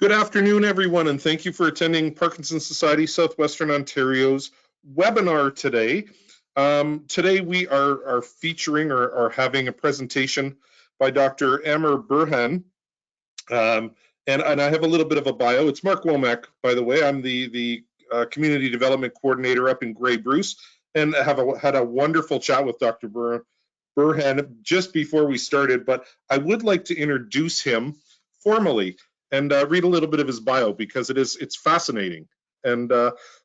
Good afternoon, everyone, and thank you for attending Parkinson Society Southwestern Ontario's webinar today. Today we are featuring or having a presentation by Dr. Amer Burhan. And I have a little bit of a bio. It's Mark Womack, by the way. I'm the Community Development Coordinator up in Grey Bruce, and I had a wonderful chat with Dr. Burhan just before we started, but I would like to introduce him formally and read a little bit of his bio because it's fascinating. And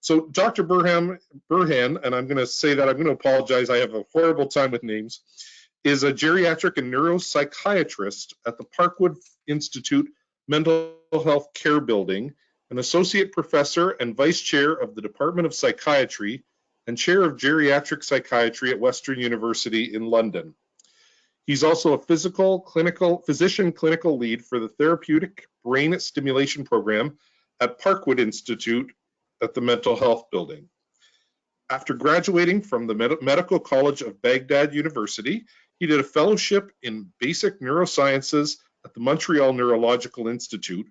so Dr. Burhan, and I'm going to say that, I'm going to apologize, I have a horrible time with names, is a geriatric and neuropsychiatrist at the Parkwood Institute Mental Health Care Building, an associate professor and vice chair of the Department of Psychiatry and chair of geriatric psychiatry at Western University in London. He's also a physician clinical lead for the therapeutic brain stimulation program at Parkwood Institute at the Mental Health Building. After graduating from the Medical College of Baghdad University, he did a fellowship in basic neurosciences at the Montreal Neurological Institute,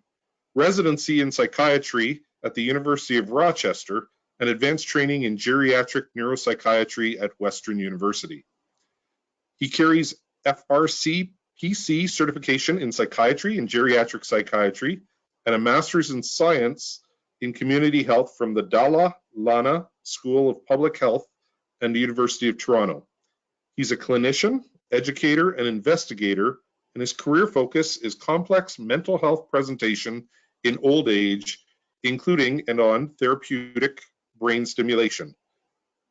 residency in psychiatry at the University of Rochester, and advanced training in geriatric neuropsychiatry at Western University. He carries FRCPC certification in psychiatry and geriatric psychiatry, and a master's in science in community health from the Dalla Lana School of Public Health and the University of Toronto. He's a clinician, educator, and investigator, and his career focus is complex mental health presentation in old age, including and on therapeutic brain stimulation.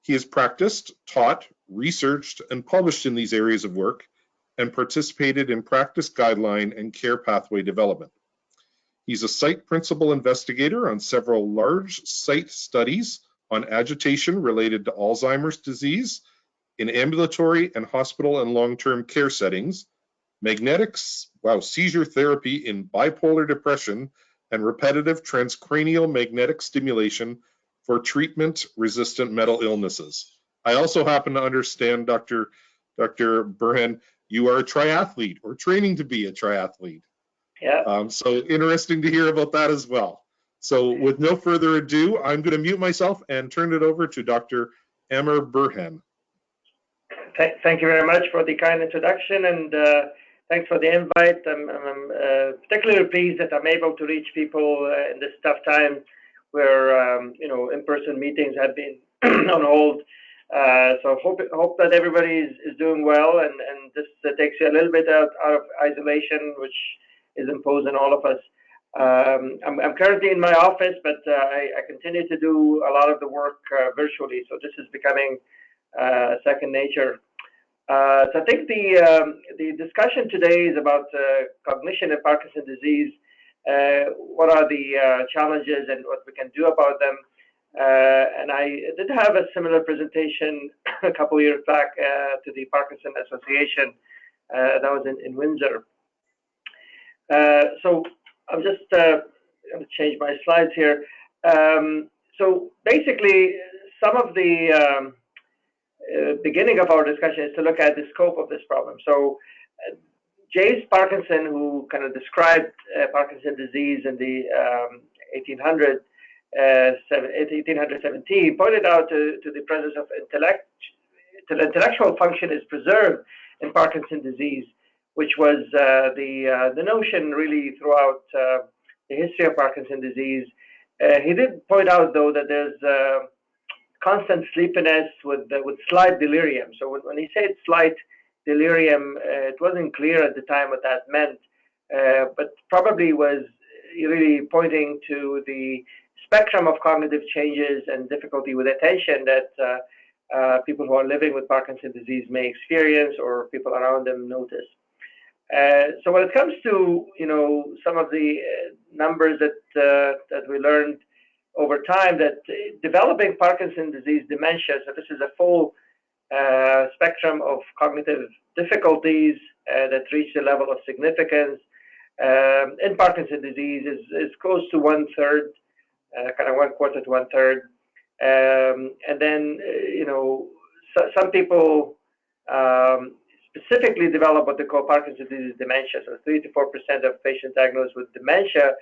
He has practiced, taught, researched, and published in these areas of work, and participated in practice guideline and care pathway development. He's a site principal investigator on several large site studies on agitation related to Alzheimer's disease in ambulatory and hospital and long-term care settings, seizure therapy in bipolar depression, and repetitive transcranial magnetic stimulation for treatment-resistant mental illnesses. I also happen to understand, Dr. Burhan, you are a triathlete or training to be a triathlete. Yeah. So interesting to hear about that as well. So with no further ado, I'm going to mute myself and turn it over to Dr. Amer Burhan. Thank you very much for the kind introduction, and thanks for the invite. I'm particularly pleased that I'm able to reach people in this tough time where in-person meetings have been on hold. So hope that everybody is doing well, and this takes you a little bit out of isolation, which is imposed on all of us. I'm currently in my office, but I continue to do a lot of the work virtually, so this is becoming second nature. So I think the discussion today is about cognition and Parkinson's disease. What are the challenges and what we can do about them? And I did have a similar presentation a couple years back to the Parkinson Association. That was in Windsor. So I'm just going to change my slides here. So basically, some of the beginning of our discussion is to look at the scope of this problem. So James Parkinson, who kind of described Parkinson's disease in the 1817, pointed out to the presence of intellectual function is preserved in Parkinson's disease, which was the notion really throughout the history of Parkinson's disease. He did point out, though, that there's constant sleepiness with slight delirium. So when he said slight delirium, it wasn't clear at the time what that meant, but probably was really pointing to the spectrum of cognitive changes and difficulty with attention that people who are living with Parkinson's disease may experience or people around them notice. So when it comes to some of the numbers that we learned over time, that developing Parkinson's disease dementia, so this is a full spectrum of cognitive difficulties that reach the level of significance in Parkinson's disease is close to 1/3, kind of 1/4 to 1/3. And then, some people specifically develop what they call Parkinson's disease dementia. So 3 to 4% of patients diagnosed with dementia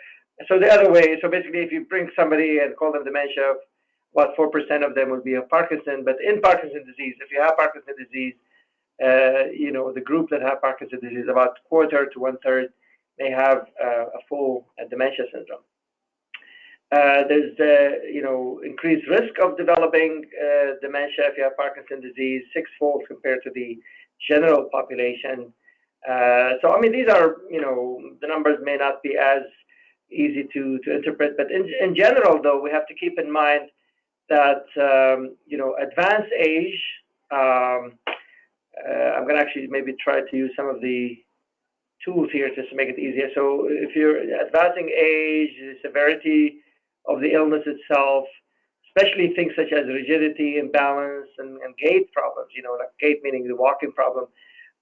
So the other way, so basically, if you bring somebody and call them dementia, about 4% of them will be a Parkinson. But in Parkinson's disease, if you have Parkinson's disease, the group that have Parkinson's disease, about quarter to one-third may have a full dementia syndrome. There's increased risk of developing dementia if you have Parkinson's disease, sixfold compared to the general population. So I mean, these are, the numbers may not be as easy to interpret, but in general, though, we have to keep in mind that advanced age. I'm going to actually maybe try to use some of the tools here just to make it easier. So if you're advancing age, the severity of the illness itself, especially things such as rigidity, imbalance, and gait problems, like gait meaning the walking problem,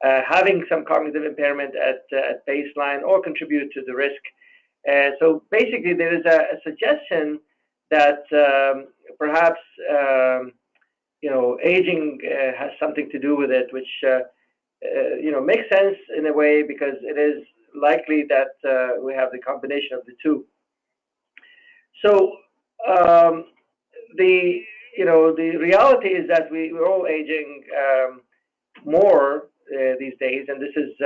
having some cognitive impairment at baseline or contribute to the risk. So basically, there is a suggestion that perhaps aging has something to do with it, which makes sense in a way because it is likely that we have the combination of the two. So the reality is that we're all aging more these days, and this is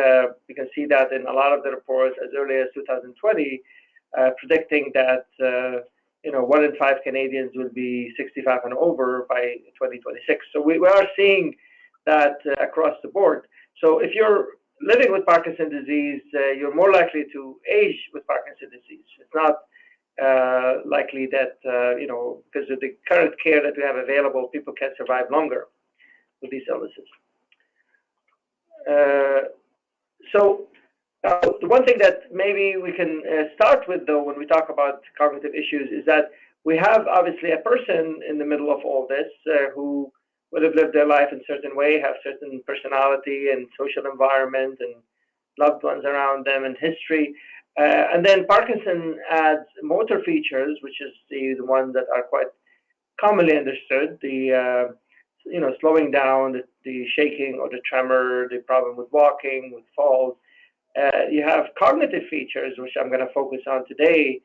you can see that in a lot of the reports as early as 2020, predicting that 1 in 5 Canadians will be 65 and over by 2026. So we are seeing that across the board. So if you're living with Parkinson's disease, you're more likely to age with Parkinson's disease. It's not likely that, because of the current care that we have available, people can survive longer with these illnesses. The one thing that maybe we can start with, though, when we talk about cognitive issues is that we have obviously a person in the middle of all this who would have lived their life in a certain way, have certain personality and social environment and loved ones around them and history. And then Parkinson adds motor features, which is the ones that are quite commonly understood, the slowing down, the shaking or the tremor, the problem with walking, with falls. You have cognitive features, which I'm going to focus on today,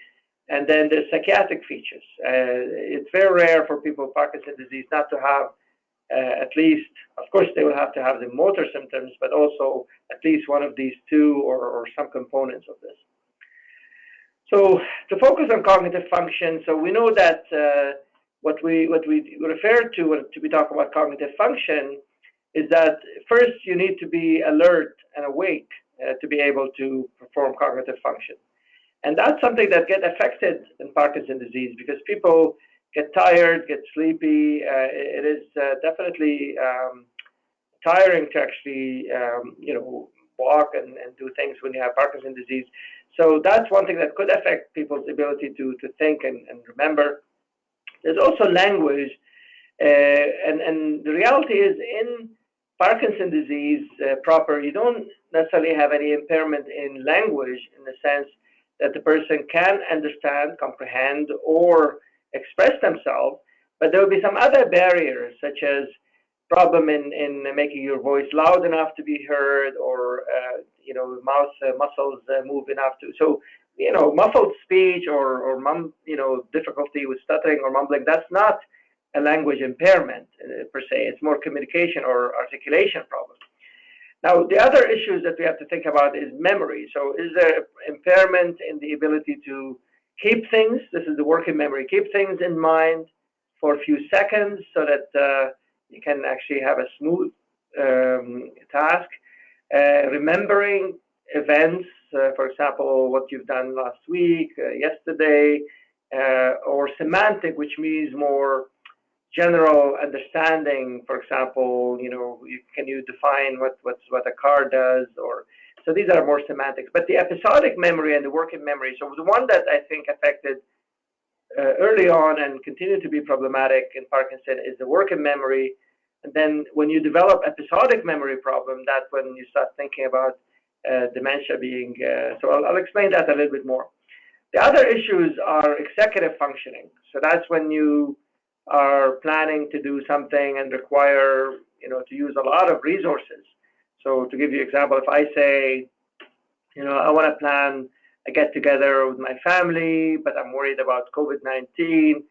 and then there's psychiatric features. It's very rare for people with Parkinson's disease not to have at least, of course, they will have to have the motor symptoms, but also at least one of these two or some components of this. So to focus on cognitive function, so we know that what we refer to when we talk about cognitive function is that first you need to be alert and awake to be able to perform cognitive function. And that's something that gets affected in Parkinson's disease because people get tired, get sleepy. It is definitely tiring to actually, walk and do things when you have Parkinson's disease. So that's one thing that could affect people's ability to think and remember. There's also language, and the reality is in Parkinson's disease proper, you don't necessarily have any impairment in language in the sense that the person can understand, comprehend, or express themselves, but there will be some other barriers, such as problem in making your voice loud enough to be heard, or mouth muscles move enough to. So, muffled speech or difficulty with stuttering or mumbling, that's not a language impairment per se. It's more communication or articulation problem. Now, the other issues that we have to think about is memory. So is there impairment in the ability to keep things? This is the working memory. Keep things in mind for a few seconds so that you can actually have a smooth task. Remembering events, for example, what you've done last week, yesterday, or semantic, which means more general understanding. For example, can you define what a car does, or so these are more semantics. But the episodic memory and the working memory. So the one that I think affected early on and continue to be problematic in Parkinson is the working memory. And then when you develop episodic memory problem, that's when you start thinking about dementia being. So I'll explain that a little bit more. The other issues are executive functioning. So that's when you are planning to do something and require, to use a lot of resources. So to give you an example, if I say, I want to plan I get together with my family, but I'm worried about COVID-19.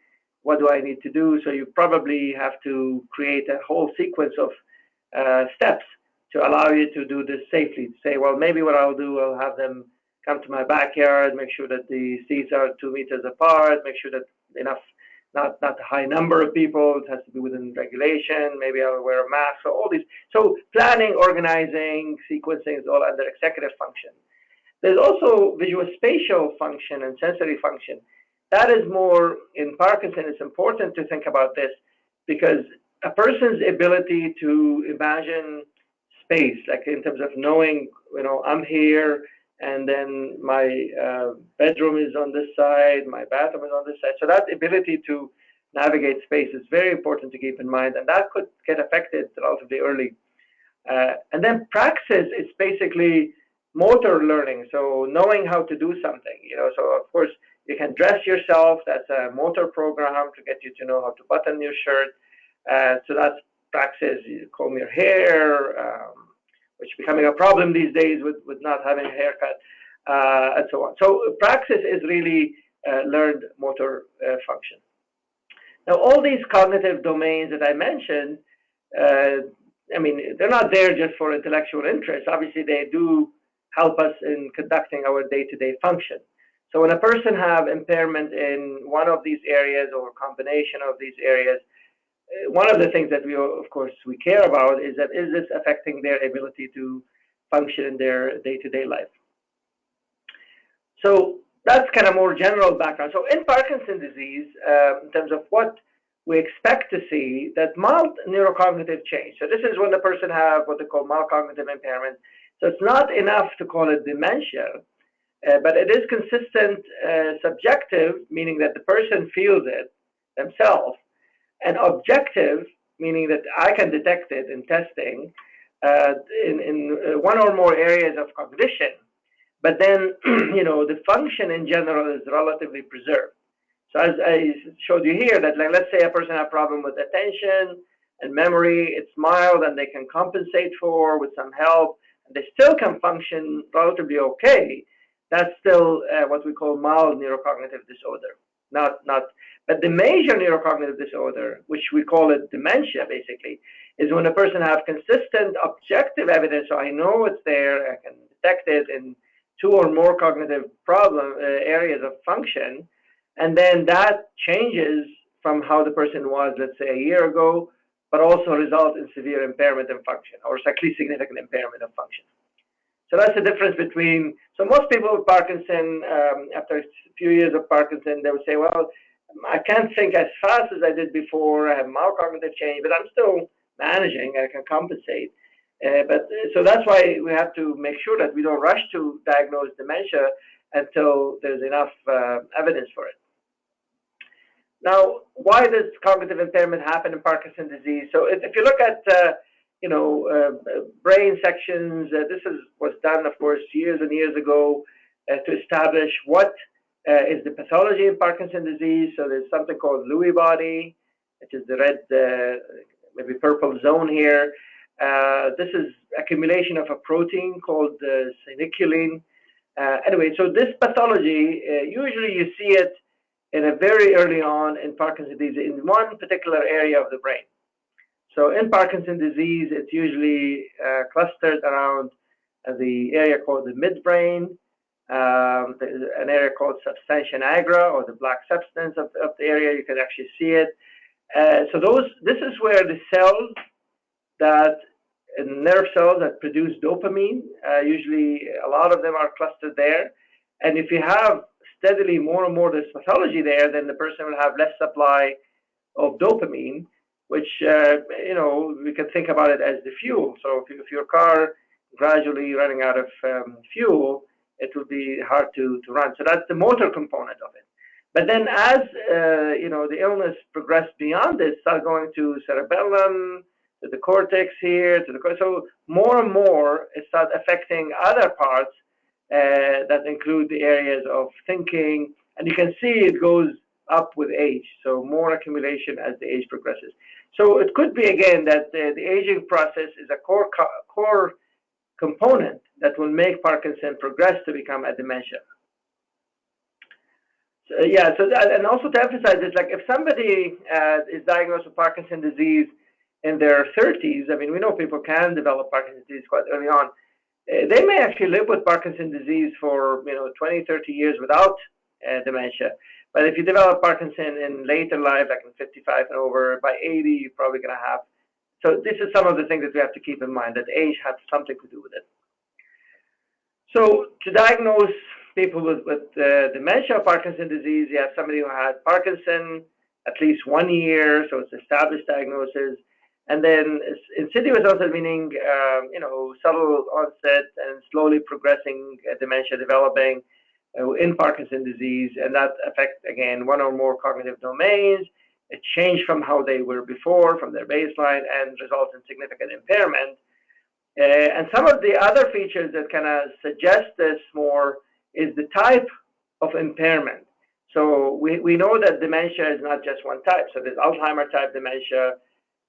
What do I need to do? So you probably have to create a whole sequence of steps to allow you to do this safely. Say, well, maybe what I'll do, I'll have them come to my backyard, make sure that the seats are 2 meters apart, make sure that enough, not a high number of people, it has to be within regulation, maybe I'll wear a mask, so all these. So planning, organizing, sequencing is all under executive function. There's also visuospatial function and sensory function. That is more, in Parkinson, it's important to think about this because a person's ability to imagine space, like in terms of knowing, I'm here, and then my bedroom is on this side, my bathroom is on this side. So that ability to navigate space is very important to keep in mind, and that could get affected relatively early. And then praxis is basically motor learning, so knowing how to do something. So of course you can dress yourself. That's a motor program to get you to know how to button your shirt. So that's praxis. You comb your hair, which is becoming a problem these days with not having a haircut, and so on. So praxis is really learned motor function. Now, all these cognitive domains that I mentioned, they're not there just for intellectual interest. Obviously, they do help us in conducting our day-to-day function. So when a person have impairment in one of these areas or a combination of these areas, one of the things that we care about is this affecting their ability to function in their day-to-day life? So that's kind of more general background. So in Parkinson's disease, in terms of what we expect to see, that mild neurocognitive change. So this is when the person have what they call mild cognitive impairment. So it's not enough to call it dementia, but it is consistent, subjective, meaning that the person feels it themselves, and objective, meaning that I can detect it in testing in one or more areas of cognition. But then, the function in general is relatively preserved. So as I showed you here, that let's say a person has a problem with attention and memory, it's mild and they can compensate for with some help, and they still can function relatively okay. That's still what we call mild neurocognitive disorder. But the major neurocognitive disorder, which we call it dementia, basically, is when a person has consistent objective evidence. So I know it's there, I can detect it in 2 or more cognitive areas of function, and then that changes from how the person was, let's say, a year ago, but also results in severe impairment in function, or actually significant impairment of function. So that's the difference between, so most people with Parkinson, after a few years of Parkinson, they would say, well, I can't think as fast as I did before, I have mild cognitive change, but I'm still managing, I can compensate. So that's why we have to make sure that we don't rush to diagnose dementia until there's enough evidence for it. Now, why does cognitive impairment happen in Parkinson's disease? So if you look at brain sections, this was done, of course, years and years ago to establish what is the pathology in Parkinson's disease. So there's something called Lewy body, which is the red, maybe purple zone here. This is accumulation of a protein called synuclein. Anyway, so this pathology, usually you see it in a very early on in Parkinson's disease in one particular area of the brain. So in Parkinson's disease, it's usually clustered around the area called the midbrain, an area called substantia nigra, or the black substance of the area. You can actually see it. So this is where the cells nerve cells that produce dopamine, usually a lot of them are clustered there. And if you have steadily more and more this pathology there, then the person will have less supply of dopamine, which, we can think about it as the fuel. So if your car gradually running out of fuel, it will be hard to run. So that's the motor component of it. But then as, the illness progressed beyond this, start going to cerebellum, to the cortex here, so more and more it starts affecting other parts that include the areas of thinking, and you can see it goes up with age, so more accumulation as the age progresses. So it could be, again, that the aging process is a core component that will make Parkinson progress to become a dementia. Yeah, so and also to emphasize this, like if somebody is diagnosed with Parkinson's disease in their 30s, I mean, we know people can develop Parkinson's disease quite early on. They may actually live with Parkinson's disease for 20, 30 years without dementia. But if you develop Parkinson in later life, like in 55 and over, by 80, you're probably going to have. So this is some of the things that we have to keep in mind, that age has something to do with it. So to diagnose people with dementia or Parkinson's disease, you have somebody who had Parkinson at least 1 year, so it's established diagnosis. And then insidious onset, meaning subtle onset and slowly progressing dementia developing in Parkinson's disease, and that affects again one or more cognitive domains. It changed from how they were before, from their baseline, and results in significant impairment. And some of the other features that kind of suggest this more is the type of impairment. So we know that dementia is not just one type. So there's Alzheimer type dementia,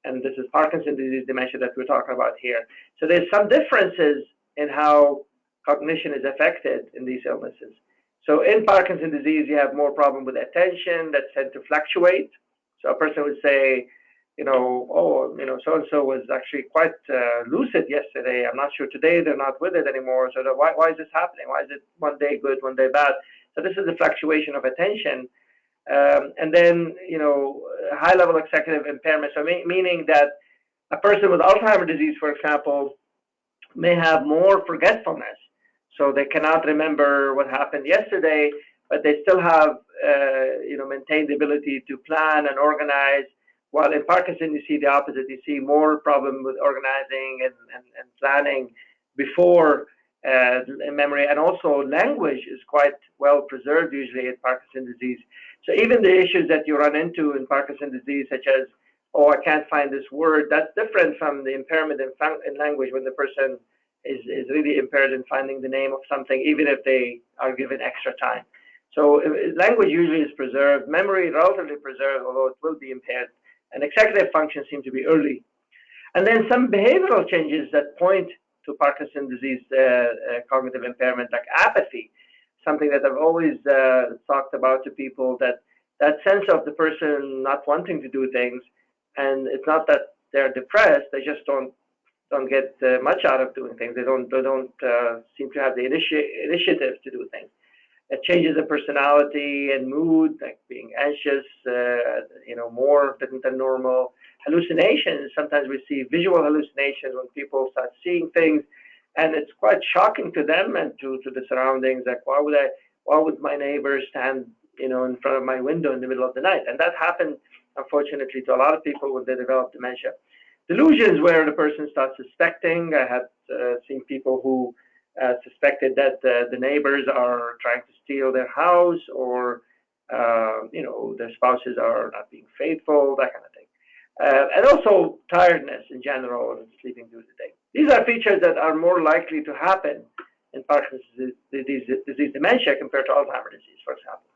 and this is Parkinson's disease dementia that we're talking about here. So there's some differences in how cognition is affected in these illnesses. So in Parkinson's disease, you have more problem with attention that tend to fluctuate. So a person would say, so-and-so was actually quite lucid yesterday. I'm not sure today they're not with it anymore. So why is this happening? Why is it one day good, one day bad? So this is the fluctuation of attention. And then, high-level executive impairment. So meaning that a person with Alzheimer's disease, for example, may have more forgetfulness. So they cannot remember what happened yesterday, but they still have, maintained the ability to plan and organize. While in Parkinson, you see the opposite. You see more problem with organizing and planning before memory, and also language is quite well preserved usually in Parkinson's disease. So even the issues that you run into in Parkinson's disease, such as, I can't find this word, that's different from the impairment in language when the person is really impaired in finding the name of something, even if they are given extra time. So language usually is preserved, memory relatively preserved, although it will be impaired, and executive function seem to be early. And then some behavioral changes that point to Parkinson's disease cognitive impairment, like apathy, something that I've always talked about to people, that sense of the person not wanting to do things, and it's not that they're depressed, they just don't get much out of doing things. They don't seem to have the initiative to do things. It changes in personality and mood, like being anxious, more than normal. Hallucinations, sometimes we see visual hallucinations when people start seeing things, and it's quite shocking to them and to the surroundings. Like, why would my neighbor stand, in front of my window in the middle of the night? And that happened, unfortunately, to a lot of people when they develop dementia. Delusions, where the person starts suspecting. I had seen people who suspected that the neighbors are trying to steal their house, or their spouses are not being faithful, that kind of thing. And also tiredness in general and sleeping through the day. These are features that are more likely to happen in Parkinson's disease dementia compared to Alzheimer's disease, for example.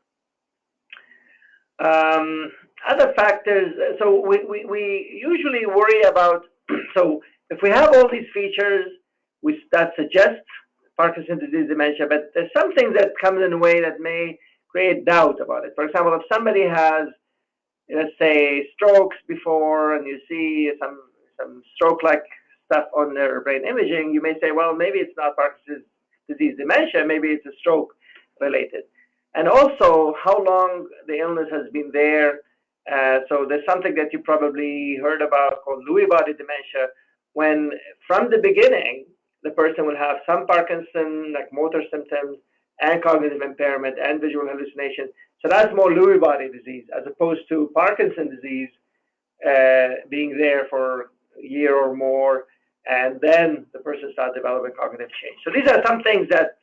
Other factors, so we usually worry about, so if we have all these features that suggest Parkinson's disease dementia, but there's some things that come in a way that may create doubt about it. For example, if somebody has, let's say, strokes before, and you see some stroke-like stuff on their brain imaging, you may say, well, maybe it's not Parkinson's disease dementia, maybe it's a stroke related. And also how long the illness has been there. So there's something that you probably heard about called Lewy body dementia, when from the beginning, the person will have some Parkinson, like motor symptoms, and cognitive impairment, and visual hallucination. So that's more Lewy body disease, as opposed to Parkinson's disease being there for a year or more, and then the person starts developing cognitive change. So these are some things that,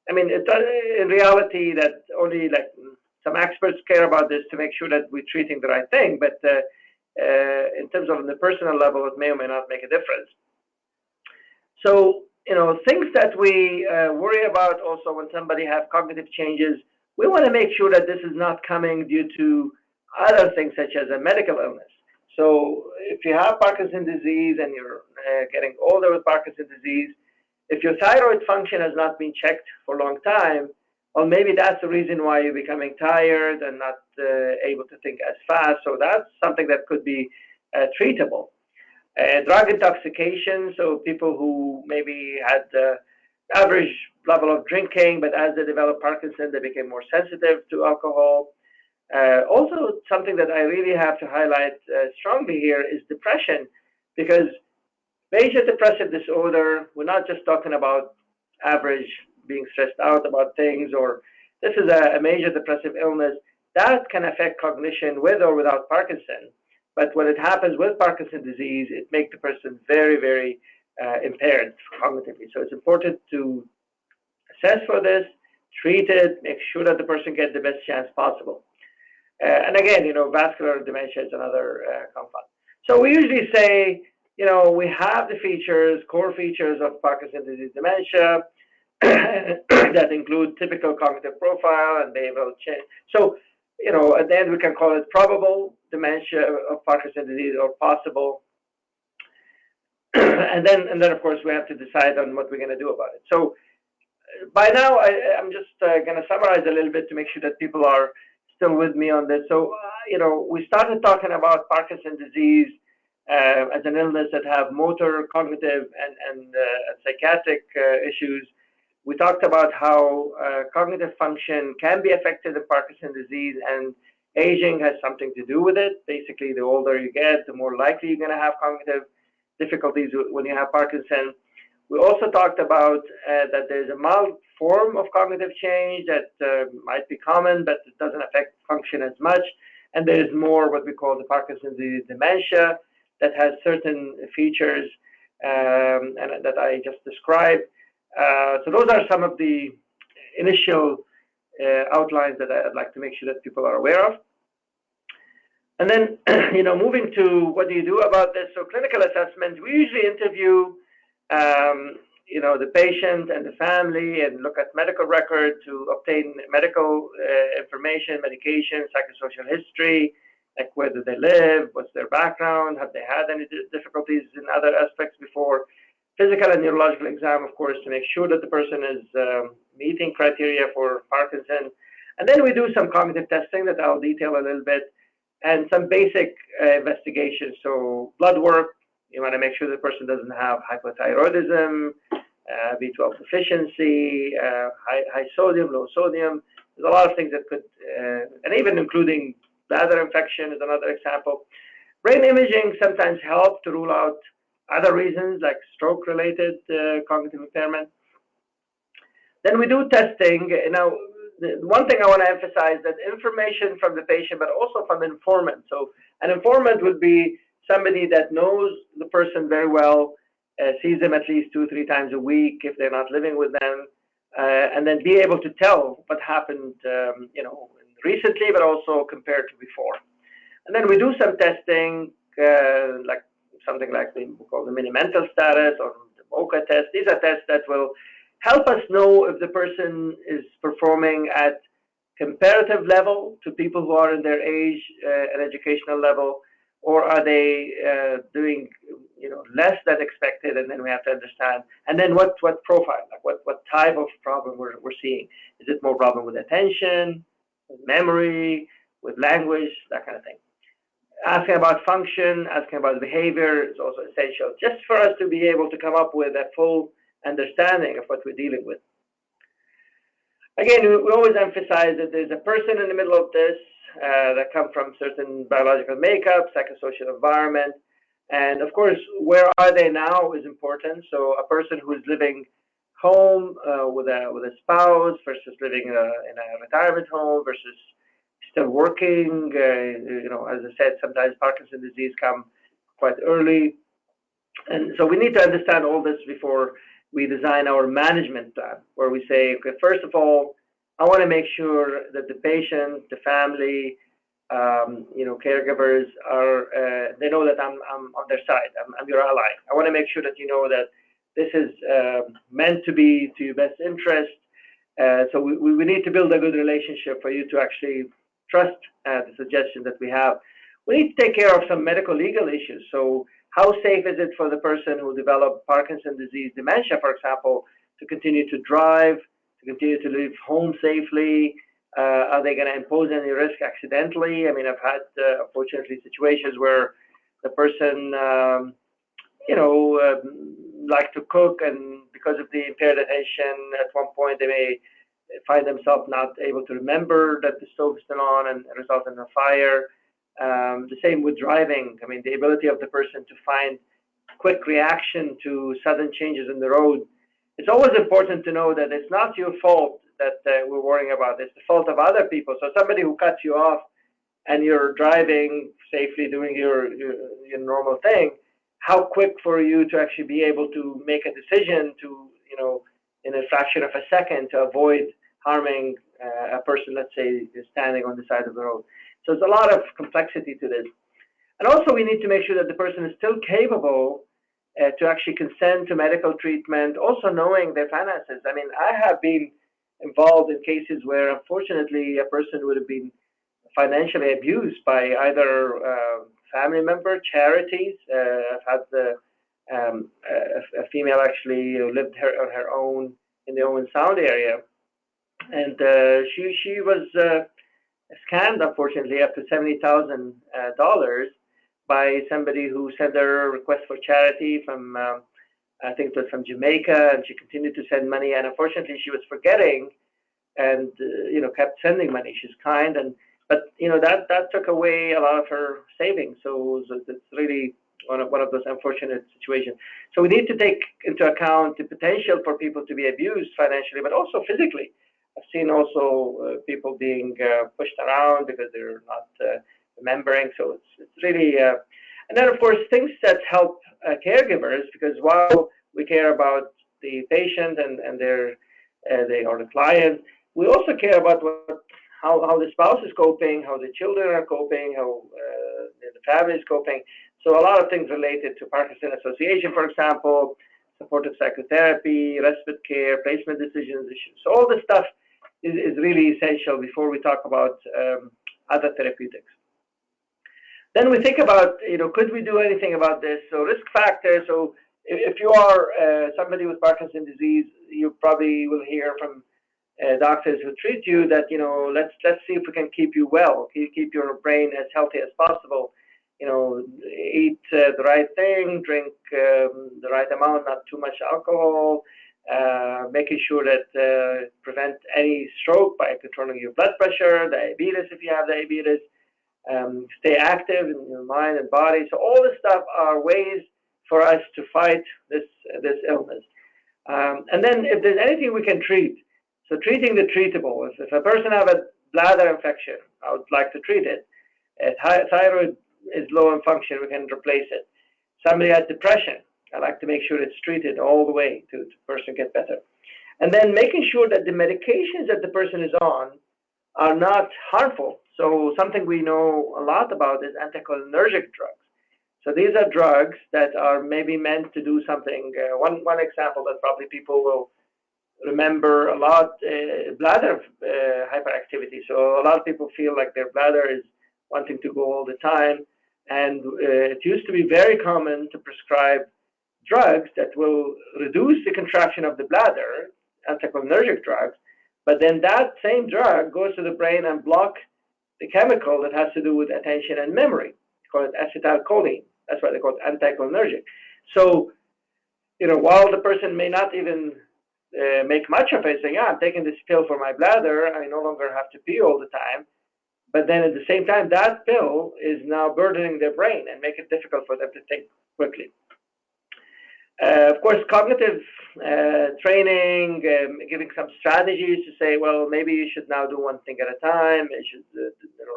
I mean, in reality, that only like some experts care about this to make sure that we're treating the right thing. But in terms of the personal level, it may or may not make a difference. So, things that we worry about also when somebody has cognitive changes, we want to make sure that this is not coming due to other things such as a medical illness. So if you have Parkinson's disease and you're getting older with Parkinson's disease, if your thyroid function has not been checked for a long time, well, maybe that's the reason why you're becoming tired and not able to think as fast. So that's something that could be treatable. Drug intoxication, so people who maybe had average level of drinking, but as they developed Parkinson, they became more sensitive to alcohol. Also, something that I really have to highlight strongly here is depression, because major depressive disorder, we're not just talking about average being stressed out about things, or this is a major depressive illness that can affect cognition with or without Parkinson. But when it happens with Parkinson's disease, it makes the person very, very impaired cognitively. So it's important to assess for this, treat it, make sure that the person gets the best chance possible. And again, vascular dementia is another compound. So we usually say, we have the features, core features of Parkinson's disease dementia that include typical cognitive profile and behavioral change. So, at the end we can call it probable dementia of Parkinson's disease or possible. and then of course we have to decide on what we're going to do about it. So by now I'm just going to summarize a little bit to make sure that people are still with me on this. So, we started talking about Parkinson's disease as an illness that have motor, cognitive, and psychiatric issues. We talked about how cognitive function can be affected in Parkinson's disease, and aging has something to do with it. Basically, the older you get, the more likely you're going to have cognitive difficulties when you have Parkinson. We also talked about that there's a mild form of cognitive change that might be common, but it doesn't affect function as much. And there's more what we call the Parkinson's disease dementia that has certain features and that I just described. So those are some of the initial outlines that I'd like to make sure that people are aware of. And then, moving to what do you do about this? So clinical assessment, we usually interview the patient and the family and look at medical record to obtain medical information, medication, psychosocial history, like where do they live, what's their background, have they had any difficulties in other aspects before. Physical and neurological exam, of course, to make sure that the person is meeting criteria for Parkinson. And then we do some cognitive testing that I'll detail a little bit, and some basic investigations. So blood work, you want to make sure the person doesn't have hypothyroidism, B12 deficiency, high sodium, low sodium. There's a lot of things that could, and even including bladder infection is another example. Brain imaging sometimes help to rule out other reasons like stroke-related cognitive impairment. Then we do testing. Now, the one thing I want to emphasize that information from the patient, but also from informant. So an informant would be somebody that knows the person very well, sees them at least 2-3 times a week if they're not living with them, and then be able to tell what happened, recently, but also compared to before. And then we do some testing, like something like we call the mini mental status or the MoCA test. These are tests that will help us know if the person is performing at comparative level to people who are in their age and educational level, or are they doing less than expected, and then we have to understand. And then what profile, like what type of problem we're seeing. Is it more problem with attention, with memory, with language, that kind of thing. Asking about function, asking about behavior is also essential, just for us to be able to come up with a full understanding of what we're dealing with. Again, we always emphasize that there's a person in the middle of this that come from certain biological makeup, psychosocial environment, and of course, where are they now is important. So a person who is living home with a spouse versus living in a retirement home versus still working. As I said, sometimes Parkinson's disease come quite early. And so we need to understand all this before we design our management plan, where we say, okay, first of all, I want to make sure that the patient, the family, caregivers are, they know that I'm on their side. I'm your ally. I want to make sure that you know that this is meant to be to your best interest. So we need to build a good relationship for you to actually trust the suggestion that we have. We need to take care of some medical legal issues. So how safe is it for the person who developed Parkinson's disease dementia, for example, to continue to drive, to continue to leave home safely? Are they going to impose any risk accidentally? I mean, I've had, unfortunately, situations where the person, like to cook, and because of the impaired attention, at one point they may find themselves not able to remember that the stove is still on and result in a fire. The same with driving. I mean, the ability of the person to find quick reaction to sudden changes in the road. It's always important to know that it's not your fault that we're worrying about. It's the fault of other people. So somebody who cuts you off and you're driving safely, doing your normal thing, how quick for you to actually be able to make a decision to, in a fraction of a second, to avoid harming a person, let's say, is standing on the side of the road. So there's a lot of complexity to this. And also we need to make sure that the person is still capable to actually consent to medical treatment, also knowing their finances. I mean, I have been involved in cases where, unfortunately, a person would have been financially abused by either family member, charities. I've had a female actually who lived on her own in the Owen Sound area, and she was scammed, unfortunately, up to $70,000 by somebody who sent her a request for charity from, I think it was from Jamaica, and she continued to send money, and unfortunately she was forgetting and kept sending money. She's kind, but that took away a lot of her savings. So it's really one of those unfortunate situations. So we need to take into account the potential for people to be abused financially, but also physically. I've seen also people being pushed around because they're not remembering. So it's really, and then of course things that help caregivers, because while we care about the patient and their or the client, we also care about how the spouse is coping, how the children are coping, how the family is coping. So a lot of things related to Parkinson Association, for example, supportive psychotherapy, respite care, placement decisions issues. So all this stuff is really essential before we talk about other therapeutics. Then we think about, could we do anything about this? So risk factors. So if you are somebody with Parkinson's disease, you probably will hear from doctors who treat you that, let's see if we can keep you well, keep your brain as healthy as possible. Eat the right thing, drink the right amount, not too much alcohol, making sure that prevent any stroke by controlling your blood pressure, diabetes if you have diabetes, stay active in your mind and body. So all this stuff are ways for us to fight this illness. And then if there's anything we can treat, so treating the treatable. If a person have a bladder infection, I would like to treat it. If thyroid is low in function, we can replace it. Somebody has depression, I like to make sure it's treated all the way to the person get better. And then making sure that the medications that the person is on are not harmful. So something we know a lot about is anticholinergic drugs. So these are drugs that are maybe meant to do something. One example that probably people will remember a lot, bladder hyperactivity. So a lot of people feel like their bladder is wanting to go all the time. And it used to be very common to prescribe drugs that will reduce the contraction of the bladder, anticholinergic drugs, but then that same drug goes to the brain and block the chemical that has to do with attention and memory. It's called acetylcholine. That's why they call it anticholinergic. So, while the person may not even make much of it, saying, yeah, I'm taking this pill for my bladder, I no longer have to pee all the time. But then at the same time, that pill is now burdening their brain and make it difficult for them to think quickly. Of course, cognitive training, giving some strategies to say, well, maybe you should now do one thing at a time. You should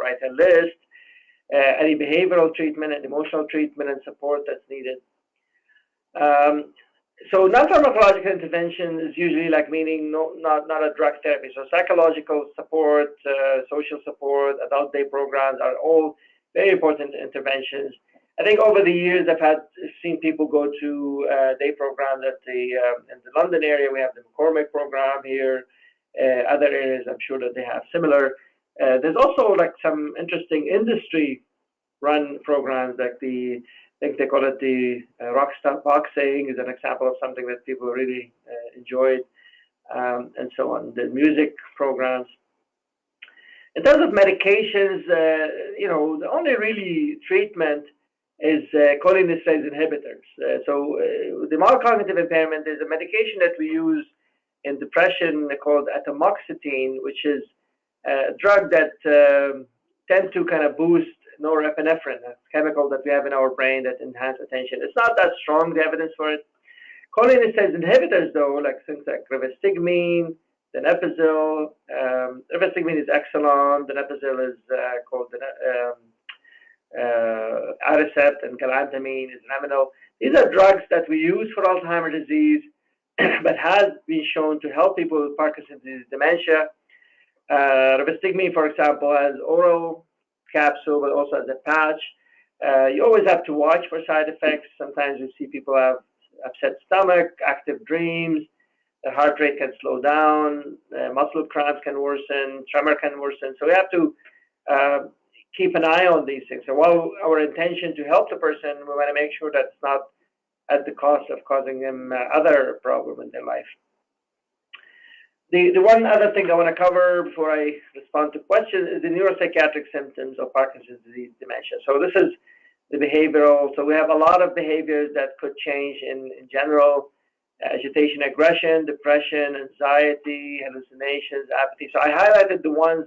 write a list. Any behavioral treatment and emotional treatment and support that's needed. So non-pharmacological intervention is usually meaning not a drug therapy. So psychological support, social support, adult day programs are all very important interventions. I think over the years I've seen people go to day programs at in the London area. We have the McCormick program here. Other areas I'm sure that they have similar. There's also some interesting industry-run programs I think they call it the Rockstar Boxing is an example of something that people really enjoyed. and so on, the music programs. In terms of medications, the only really treatment is cholinesterase inhibitors. The mild cognitive impairment is a medication that we use in depression called atomoxetine, which is a drug that tends to kind of boost norepinephrine, a chemical that we have in our brain that enhances attention. It's not that strong, the evidence for it. Cholinesterase inhibitors, though, like things like rivastigmine, donepezil, rivastigmine is Exelon, donepezil is called Aricept, and galantamine is Reminol. These are drugs that we use for Alzheimer's disease, but has been shown to help people with Parkinson's disease, dementia. Rivastigmine, for example, has oral capsule, but also as a patch. You always have to watch for side effects. Sometimes you see people have upset stomach, active dreams, the heart rate can slow down, muscle cramps can worsen, tremor can worsen. So we have to keep an eye on these things. So while our intention to help the person, we want to make sure that's not at the cost of causing them other problem in their life. The one other thing I want to cover before I respond to questions is the neuropsychiatric symptoms of Parkinson's disease dementia. So this is the behavioral. So we have a lot of behaviors that could change in general: agitation, aggression, depression, anxiety, hallucinations, apathy. So I highlighted the ones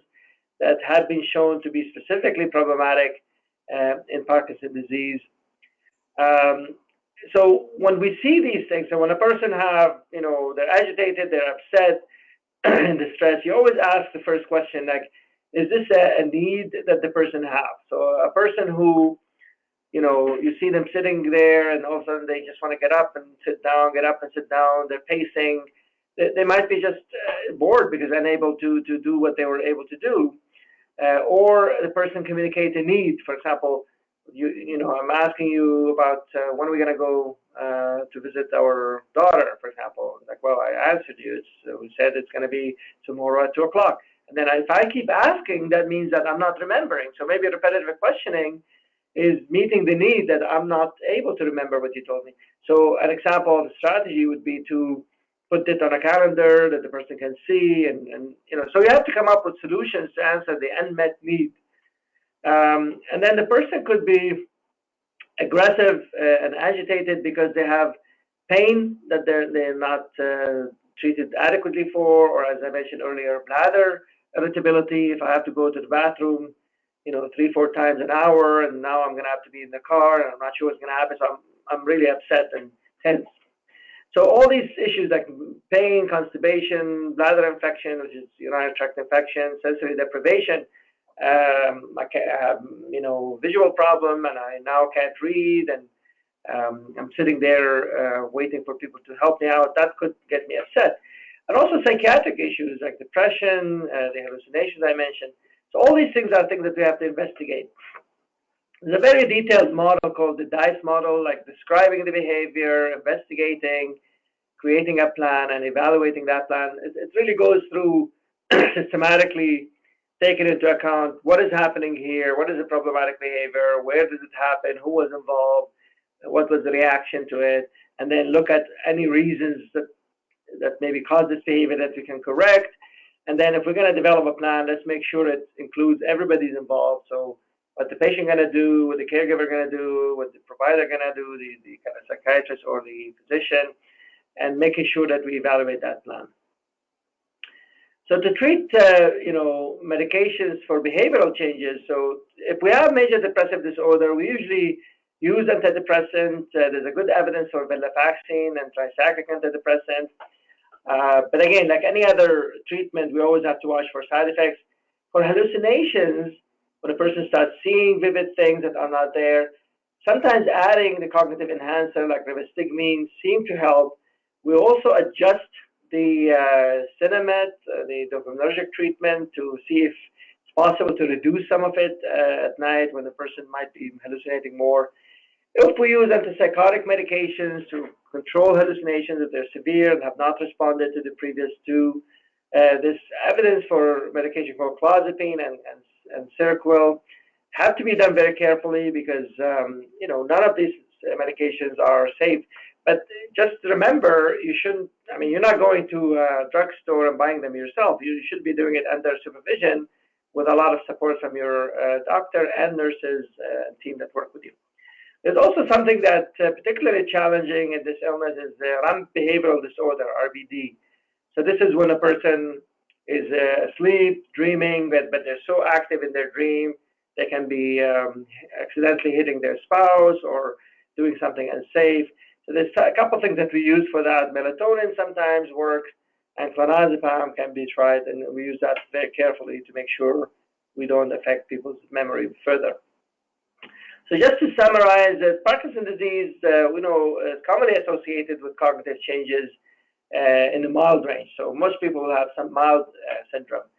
that had been shown to be specifically problematic in Parkinson's disease. So when we see these things, and when a person they're agitated, they're upset, and distressed, you always ask the first question, like, is this a need that the person has? So a person who, you see them sitting there and all of a sudden they just want to get up and sit down, get up and sit down, they're pacing, they might be just bored because unable to do what they were able to do. Or the person communicate a need. For example, I'm asking you about when are we going to go to visit our daughter, for example. Like, well, I answered you. We said it's going to be tomorrow at 2 o'clock. And then if I keep asking, that means that I'm not remembering. So maybe repetitive questioning is meeting the need that I'm not able to remember what you told me. So an example of the strategy would be to put it on a calendar that the person can see, and so you have to come up with solutions to answer the unmet need. And then the person could be aggressive and agitated because they have pain that they're not treated adequately for, or as I mentioned earlier, bladder irritability. If I have to go to the bathroom, 3-4 times an hour, and now I'm going to have to be in the car, and I'm not sure what's going to happen, so I'm really upset and tense. So all these issues like pain, constipation, bladder infection, which is urinary tract infection, sensory deprivation. I have, visual problem, and I now can't read, and I'm sitting there waiting for people to help me out. That could get me upset. And also psychiatric issues like depression, the hallucinations I mentioned. So all these things are things that we have to investigate. There's a very detailed model called the DICE model, like describing the behavior, investigating, creating a plan, and evaluating that plan. It really goes through systematically taking into account what is happening here, what is the problematic behavior, where does it happen, who was involved, what was the reaction to it, and then look at any reasons that maybe cause this behavior that we can correct. And then if we're going to develop a plan, let's make sure it includes everybody's involved. So what the patient going to do, what the caregiver going to do, what the provider going to do, the kind of psychiatrist or the physician, and making sure that we evaluate that plan. So to treat, medications for behavioral changes, so if we have major depressive disorder, we usually use antidepressants. There's a good evidence for venlafaxine and tricyclic antidepressants. But again, like any other treatment, we always have to watch for side effects. For hallucinations, when a person starts seeing vivid things that are not there, sometimes adding the cognitive enhancer like rivastigmine seem to help. We also adjust the Cinemet, the dopaminergic treatment, to see if it's possible to reduce some of it at night when the person might be hallucinating more. If we use antipsychotic medications to control hallucinations if they're severe and have not responded to the previous two, this evidence for medication called clozapine and Seroquel have to be done very carefully because none of these medications are safe. But just remember, you shouldn't, I mean, you're not going to a drugstore and buying them yourself. You should be doing it under supervision with a lot of support from your doctor and nurses and team that work with you. There's also something that particularly challenging in this illness is REM behavioral disorder, RBD. So this is when a person is asleep, dreaming, but they're so active in their dream, they can be accidentally hitting their spouse or doing something unsafe. So there's a couple of things that we use for that. Melatonin sometimes works, and clonazepam can be tried, and we use that very carefully to make sure we don't affect people's memory further. So just to summarize, Parkinson's disease, we know, is commonly associated with cognitive changes in the mild range. So most people will have some mild syndrome.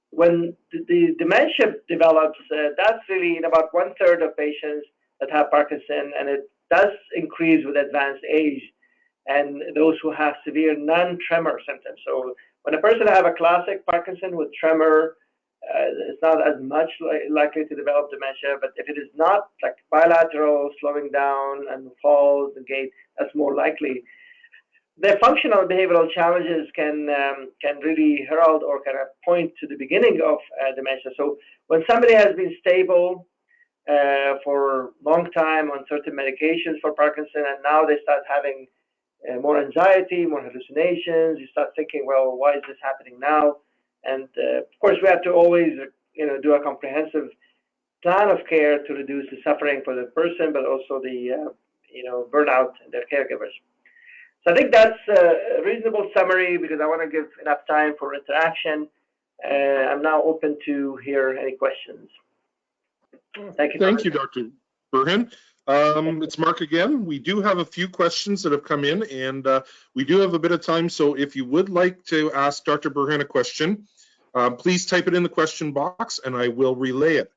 When the dementia develops, that's really in about 1/3 of patients that have Parkinson, and it does increase with advanced age, and those who have severe non-tremor symptoms. So when a person have a classic Parkinson with tremor, it's not as much likely to develop dementia, but if it is not like bilateral, slowing down and falls and gait, that's more likely. The functional behavioral challenges can really herald or kind of point to the beginning of dementia. So when somebody has been stable for a long time on certain medications for Parkinson, and now they start having more anxiety, more hallucinations, you start thinking, well, why is this happening now? And of course, we have to always, do a comprehensive plan of care to reduce the suffering for the person, but also the, burnout in their caregivers. So I think that's a reasonable summary because I want to give enough time for interaction. I'm now open to hear any questions. Thank you. Thank you, Dr. Burhan. It's Mark again. We do have a few questions that have come in, and we do have a bit of time. So if you would like to ask Dr. Burhan a question, please type it in the question box and I will relay it.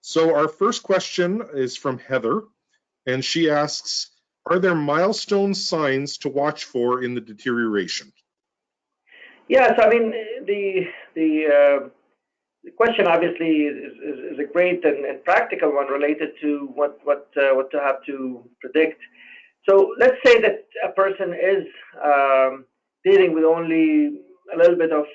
So our first question is from Heather, and she asks, are there milestone signs to watch for in the deterioration? Yes, I mean, the question obviously is a great and practical one related to what to have to predict. So let's say that a person is dealing with only a little bit of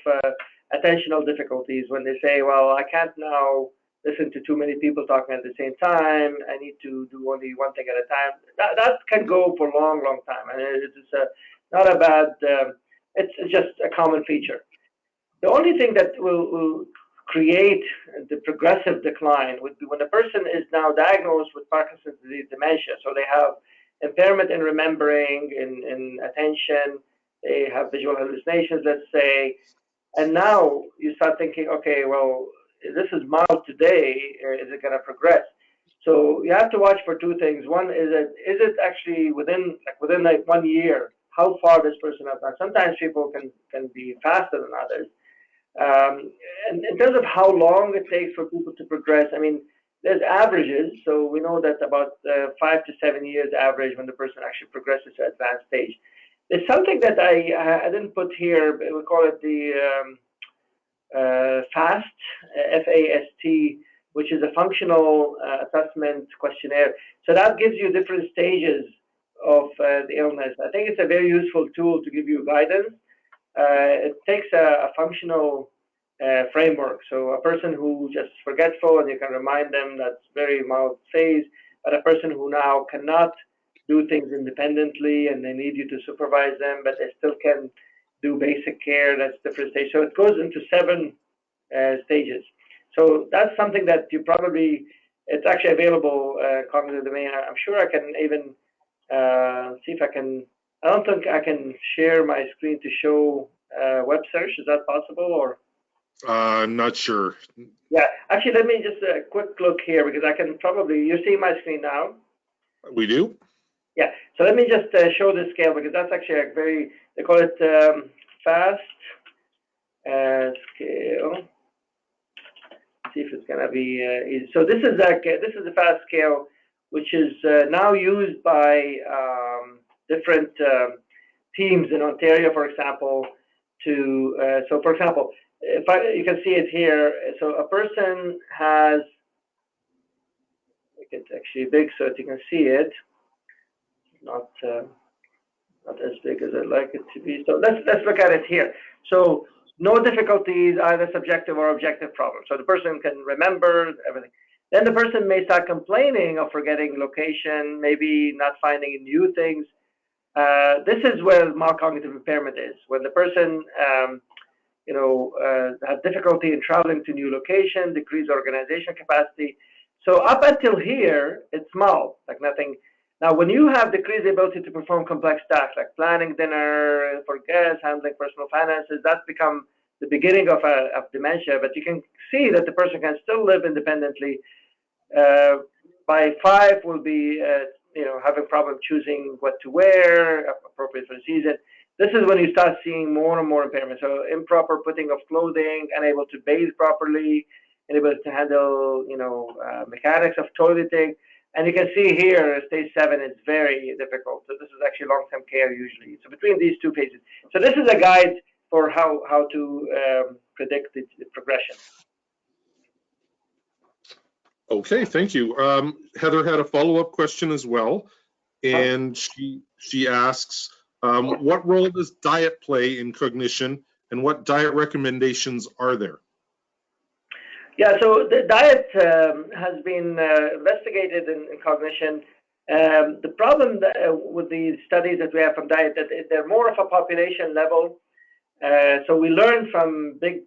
attentional difficulties when they say, well, I can't now listen to too many people talking at the same time. I need to do only one thing at a time. That can go for a long, long time. And it's not a bad, it's just a common feature. The only thing that will create the progressive decline would be when a person is now diagnosed with Parkinson's disease dementia. So they have impairment in remembering, in attention, they have visual hallucinations, let's say, and now you start thinking, okay, well, this is mild today, is it going to progress? So you have to watch for two things. One is it actually within 1 year, how far this person has gone? Sometimes people can be faster than others. And in terms of how long it takes for people to progress, I mean, there's averages. So we know that about 5 to 7 years average when the person actually progresses to advanced stage. There's something that I didn't put here, but we call it the FAST, F-A-S-T, which is a functional assessment questionnaire. So that gives you different stages of the illness. I think it's a very useful tool to give you guidance. It takes a functional framework. So a person who just forgetful and you can remind them, that's very mild phase, but a person who now cannot do things independently and they need you to supervise them, but they still can do basic care, that's different stage. So it goes into 7 stages. So that's something that you probably, it's actually available, cognitive domain. I'm sure I can even see if I can, I don't think I can share my screen to show web search. Is that possible or? I'm not sure. Yeah, actually, let me just a quick look here because I can probably, you see my screen now? We do? Yeah, so let me just show the scale because that's actually a very, they call it FAST scale. See if it's going to be easy. So this is the FAST scale, which is now used by different teams in Ontario, for example, to, so for example, you can see it here. So a person has, it's actually big so that you can see it. Not, not as big as I'd like it to be. So let's look at it here. So no difficulties, either subjective or objective problems. So the person can remember everything. Then the person may start complaining of forgetting location, maybe not finding new things. This is where mild cognitive impairment is, when the person has difficulty in traveling to new location, decreased organization capacity. So up until here, it's mild, like nothing. Now, when you have decreased ability to perform complex tasks like planning dinner for guests, handling personal finances, that's become the beginning of dementia. But you can see that the person can still live independently. By 5, will be having problem choosing what to wear, appropriate for the season. This is when you start seeing more and more impairment. So improper putting of clothing, unable to bathe properly, unable to handle mechanics of toileting. And you can see here, stage 7 is very difficult. So this is actually long-term care usually. So between these two phases. So this is a guide for how to predict the progression. Okay, thank you. Heather had a follow-up question as well, and she asks, what role does diet play in cognition, and what diet recommendations are there? Yeah, so the diet has been investigated in cognition. The problem with the studies that we have from diet, that they're more of a population level. So we learned from big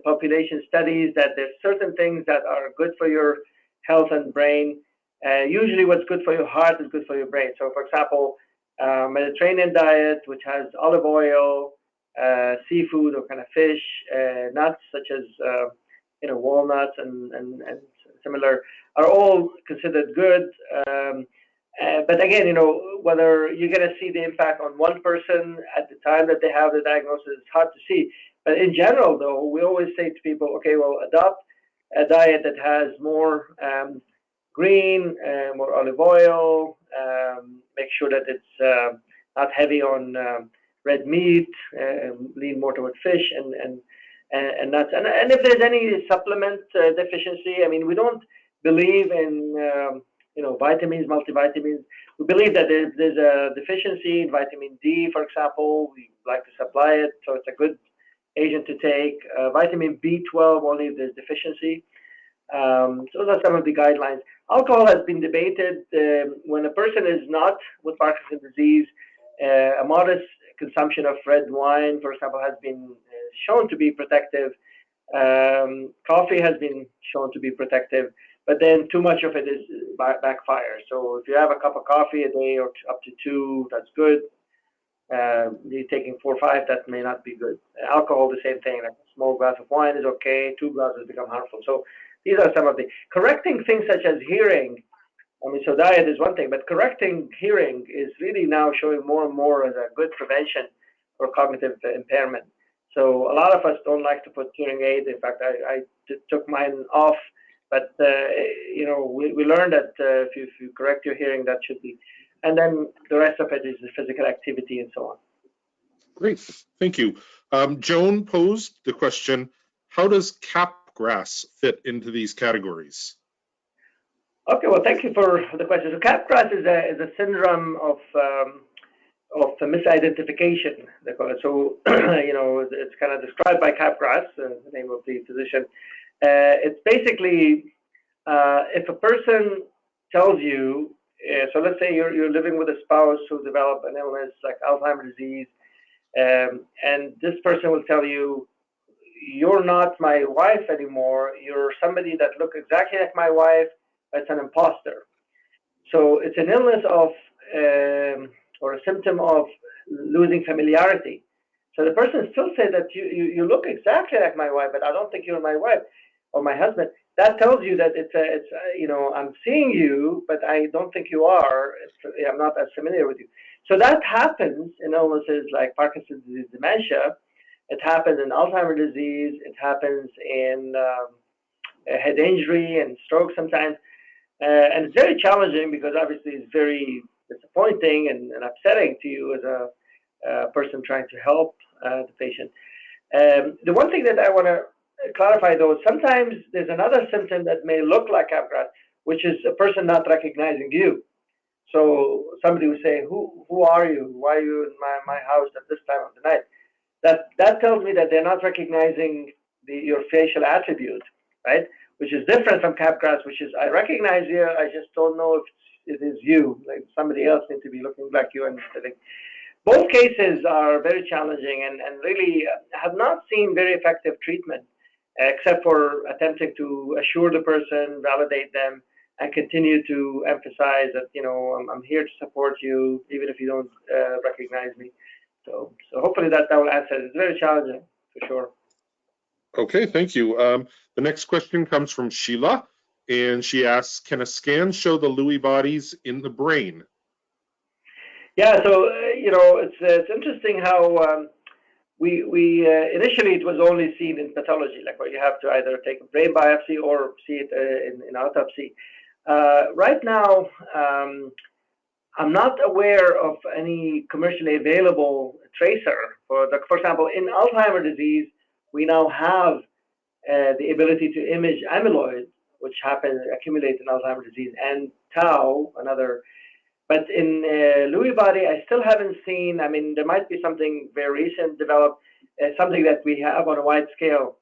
population studies that there's certain things that are good for your health and brain. Usually what's good for your heart is good for your brain. So for example, Mediterranean diet, which has olive oil, seafood or kind of fish, nuts such as walnuts and similar, are all considered good. But again, whether you're going to see the impact on one person at the time that they have the diagnosis is hard to see. But in general, though, we always say to people, okay, well, adopt a diet that has more green, more olive oil, make sure that it's not heavy on red meat, lean more toward fish and nuts. And if there's any supplement deficiency, I mean, we don't believe in vitamins, multivitamins. We believe that there's a deficiency in vitamin D, for example. We like to supply it, so it's a good agent to take. Vitamin B12, only if there's deficiency. So those are some of the guidelines. Alcohol has been debated. When a person is not with Parkinson's disease, a modest consumption of red wine, for example, has been shown to be protective. Coffee has been shown to be protective, but then too much of it is backfire. So if you have a cup of coffee a day or up to 2, that's good. You're taking 4 or 5, that may not be good. Alcohol, the same thing. Like a small glass of wine is okay. 2 glasses become harmful. So these are some of the correcting things such as hearing. I mean, so diet is one thing, but correcting hearing is really now showing more and more as a good prevention for cognitive impairment. So a lot of us don't like to put hearing aids. In fact, I took mine off, but we learned that if you correct your hearing, that should be, and then the rest of it is the physical activity and so on. Great, thank you. Joan posed the question, how does capgras fit into these categories? Okay, well, thank you for the question. So capgras is a syndrome of misidentification, they call it. So, it's kind of described by Capgras, the name of the physician. It's basically if a person tells you, so let's say you're living with a spouse who developed an illness like Alzheimer's disease, and this person will tell you, you're not my wife anymore, you're somebody that looks exactly like my wife, it's an imposter. So it's an illness of or a symptom of losing familiarity. So the person still says that you look exactly like my wife, but I don't think you're my wife or my husband. That tells you that it's I'm seeing you, but I don't think you are. I'm not as familiar with you. So that happens in illnesses like Parkinson's disease, dementia. It happens in Alzheimer's disease. It happens in head injury and stroke sometimes. And it's very challenging because obviously it's very disappointing and upsetting to you as a person trying to help the patient. The one thing that I want to clarify, though, sometimes there's another symptom that may look like capgras, which is a person not recognizing you. So somebody would say, who are you? Why are you in my house at this time of the night? That tells me that they're not recognizing your facial attribute, right? Which is different from capgras, which is I recognize you, I just don't know if it is you. Like somebody else needs to be looking like you and sitting. Both cases are very challenging and really have not seen very effective treatment, except for attempting to assure the person, validate them, and continue to emphasize that, I'm here to support you, even if you don't recognize me. So hopefully that will answer it. It's very challenging, for sure. Okay, thank you. The next question comes from Sheila, and she asks, can a scan show the Lewy bodies in the brain? Yeah, so, it's interesting how we initially it was only seen in pathology, like where you have to either take a brain biopsy or see it in autopsy. Right now, I'm not aware of any commercially available tracer for example, in Alzheimer's disease, we now have the ability to image amyloid, which accumulate in Alzheimer's disease, and tau, another. But in Lewy body, I still haven't seen. I mean, there might be something very recent developed, something that we have on a wide scale.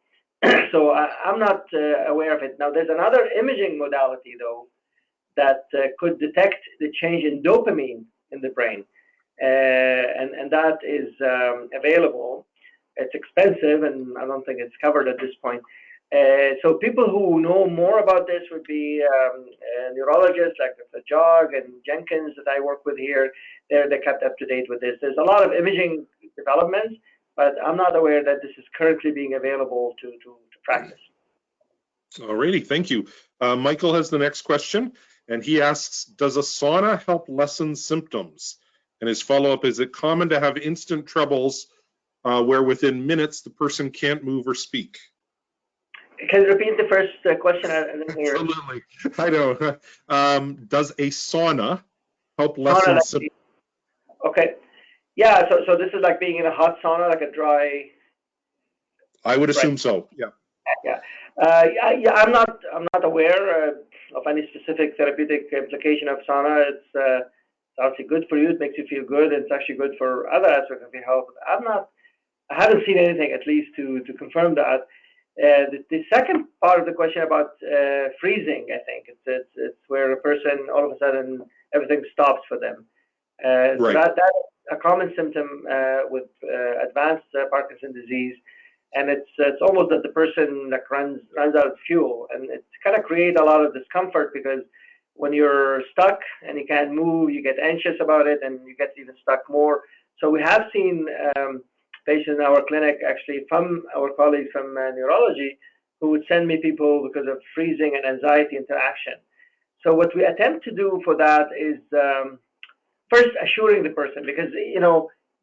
So I'm not aware of it. Now, there's another imaging modality, though, that could detect the change in dopamine in the brain, and that is available. It's expensive, and I don't think it's covered at this point. So people who know more about this would be neurologists like Dr. Jog and Jenkins that I work with here. They're kept up to date with this. There's a lot of imaging developments, but I'm not aware that this is currently being available to practice. All righty, thank you. Michael has the next question, and he asks, does a sauna help lessen symptoms? And his follow-up, is it common to have instant troubles where within minutes the person can't move or speak? Can you repeat the first question? I didn't hear. Absolutely. I know. Does a sauna help lessen symptoms? Okay. Yeah, so this is like being in a hot sauna, like a dry. I would assume so. Yeah. Yeah. I'm not aware of any specific therapeutic implication of sauna. It's obviously good for you. It makes you feel good, and it's actually good for other aspects of your health. I haven't seen anything, at least, to confirm that. The second part of the question about freezing, I think it's where a person all of a sudden everything stops for them. Right. So that's a common symptom with advanced Parkinson disease, and it's almost that the person like runs out of fuel, and it kind of creates a lot of discomfort because when you're stuck and you can't move, you get anxious about it, and you get even stuck more. So we have seen patients in our clinic, actually from our colleagues from neurology, who would send me people because of freezing and anxiety interaction. So what we attempt to do for that is first assuring the person, because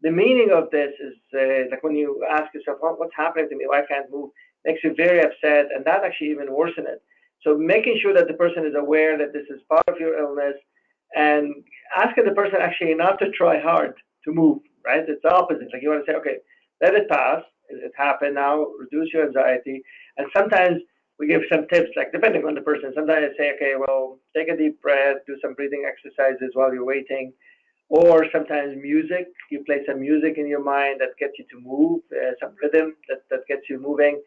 the meaning of this is like when you ask yourself, what's happening to me? Why can't move? Makes you very upset, and that actually even worsens it. So making sure that the person is aware that this is part of your illness, and asking the person actually not to try hard to move, right? It's the opposite. Like you want to say, okay, let it pass. It happened now. Reduce your anxiety. And sometimes we give some tips, like depending on the person. Sometimes I say, okay, well, take a deep breath, do some breathing exercises while you're waiting. Or sometimes music. You play some music in your mind that gets you to move, some rhythm that gets you moving.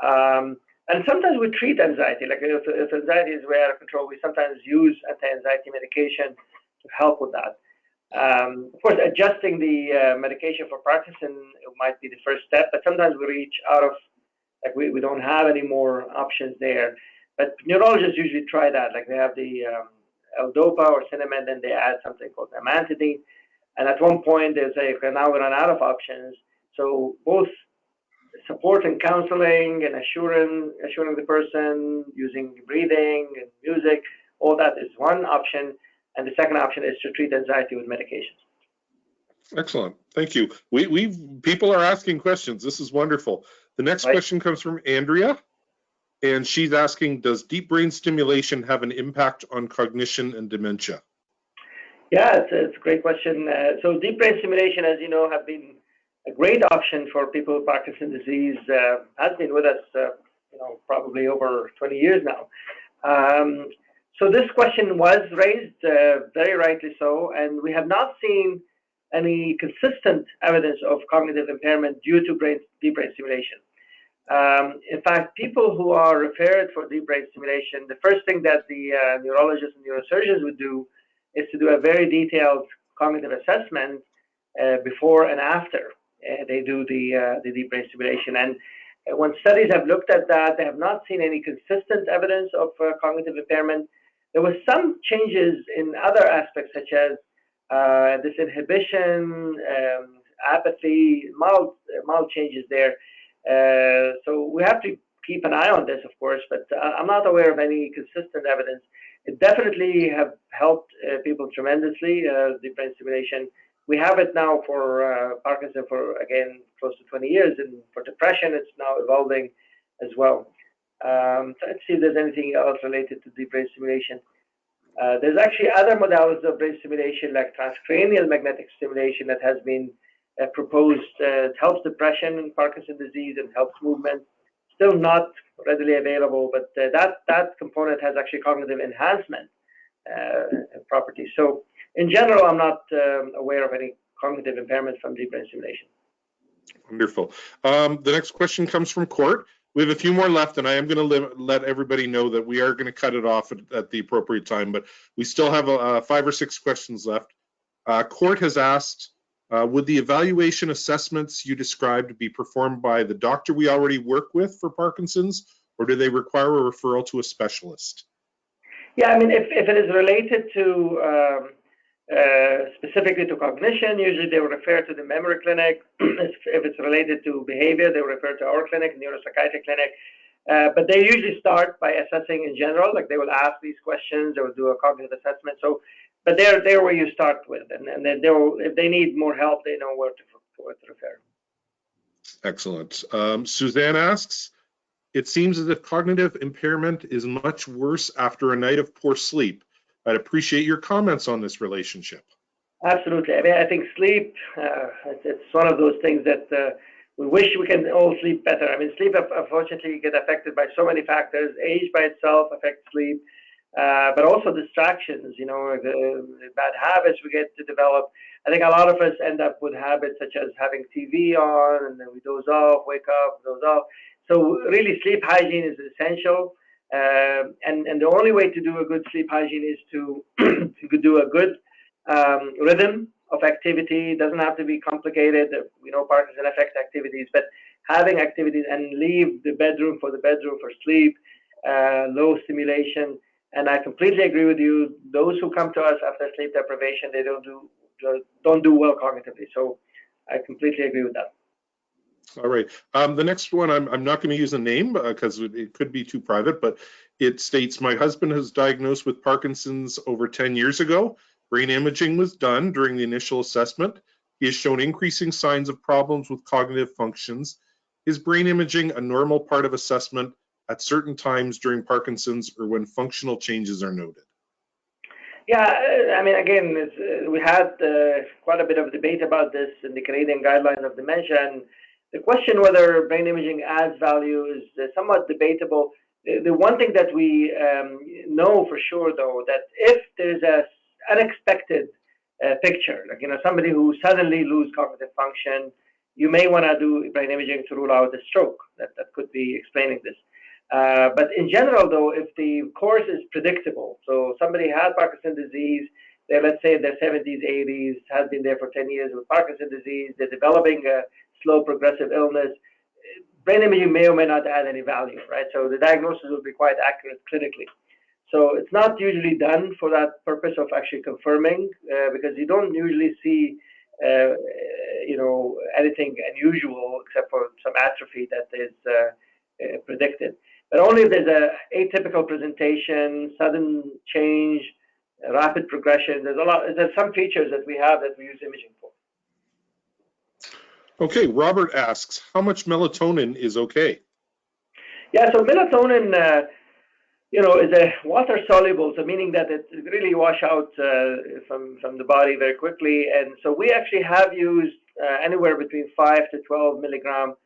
And sometimes we treat anxiety. Like if anxiety is way out of control, we sometimes use anti-anxiety medication to help with that. Of course, adjusting the medication for Parkinson might be the first step, but sometimes we reach out of, like we don't have any more options there. But neurologists usually try that. Like they have the L-DOPA or cinnamon, then they add something called amantadine. And at one point, they say, okay, now we run out of options. So both support and counseling and assuring the person, using breathing and music, all that is one option. And the second option is to treat anxiety with medications. Excellent. Thank you. People are asking questions. This is wonderful. The next question comes from Andrea, and she's asking, does deep brain stimulation have an impact on cognition and dementia? Yeah, it's a great question. So deep brain stimulation, as you know, have been a great option for people with Parkinson's disease, has been with us, probably over 20 years now. So this question was raised, very rightly so, and we have not seen any consistent evidence of cognitive impairment due to deep brain stimulation. In fact, people who are referred for deep brain stimulation, the first thing that the neurologists and neurosurgeons would do is to do a very detailed cognitive assessment before and after they do the deep brain stimulation. And when studies have looked at that, they have not seen any consistent evidence of cognitive impairment. There was some changes in other aspects, such as disinhibition, apathy, mild changes there. So we have to keep an eye on this, of course, but I'm not aware of any consistent evidence. It definitely have helped people tremendously, deep brain stimulation. We have it now for Parkinson for, again, close to 20 years, and for depression, it's now evolving as well. So let's see if there's anything else related to deep brain stimulation. There's actually other modalities of brain stimulation, like transcranial magnetic stimulation, that has been proposed. It helps depression and Parkinson disease and helps movement. Still not readily available, but that component has actually cognitive enhancement properties. So in general, I'm not aware of any cognitive impairment from deep brain stimulation. Wonderful. The next question comes from Court. We have a few more left, and I am going to let everybody know that we are going to cut it off at the appropriate time, but we still have 5 or 6 questions left. Court has asked, would the evaluation assessments you described be performed by the doctor we already work with for Parkinson's, or do they require a referral to a specialist? Yeah, I mean, if it is related to specifically to cognition, usually they will refer to the memory clinic. If it's related to behavior, they will refer to our clinic, neuropsychiatric clinic. But they usually start by assessing in general, like they will ask these questions, they will do a cognitive assessment. So, but they're where you start with, and then if they need more help, they know where to refer. Excellent. Suzanne asks, it seems as if cognitive impairment is much worse after a night of poor sleep. I'd appreciate your comments on this relationship. Absolutely. I mean, I think sleep, it's one of those things that we wish we can all sleep better. I mean, sleep, unfortunately, get affected by so many factors. Age by itself affects sleep, but also distractions, you know, the bad habits we get to develop. I think a lot of us end up with habits such as having TV on, and then we doze off, wake up, doze off. So really, sleep hygiene is essential. And the only way to do a good sleep hygiene is to do a good rhythm of activity. It doesn't have to be complicated. We know Parkinson affects activities, but having activities and leave the bedroom for sleep, low stimulation. And I completely agree with you. Those who come to us after sleep deprivation, they don't do well cognitively. So I completely agree with that. All right. The next one, I'm not going to use a name because it could be too private, but it states, my husband was diagnosed with Parkinson's over 10 years ago. Brain imaging was done during the initial assessment. He has shown increasing signs of problems with cognitive functions. Is brain imaging a normal part of assessment at certain times during Parkinson's or when functional changes are noted? Yeah, I mean, again, we had quite a bit of debate about this in the Canadian Guidelines of Dementia, and the question whether brain imaging adds value is somewhat debatable. The one thing that we know for sure, though, that if there's an unexpected picture, like, you know, somebody who suddenly loses cognitive function, you may want to do brain imaging to rule out a stroke. That could be explaining this. But in general, though, if the course is predictable, so somebody has Parkinson's disease, they're, let's say, in their 70s, 80s, has been there for 10 years with Parkinson's disease, they're developing a slow progressive illness, brain imaging may or may not add any value, right? So the diagnosis will be quite accurate clinically. So it's not usually done for that purpose of actually confirming, because you don't usually see, you know, anything unusual except for some atrophy that is predicted. But only if there's a atypical presentation, sudden change, rapid progression. There's some features that we have that we use imaging for. Okay, Robert asks, how much melatonin is okay? Yeah, so melatonin, you know, is a water soluble, so meaning that it really wash out from the body very quickly. And so we actually have used anywhere between 5 to 12 milligram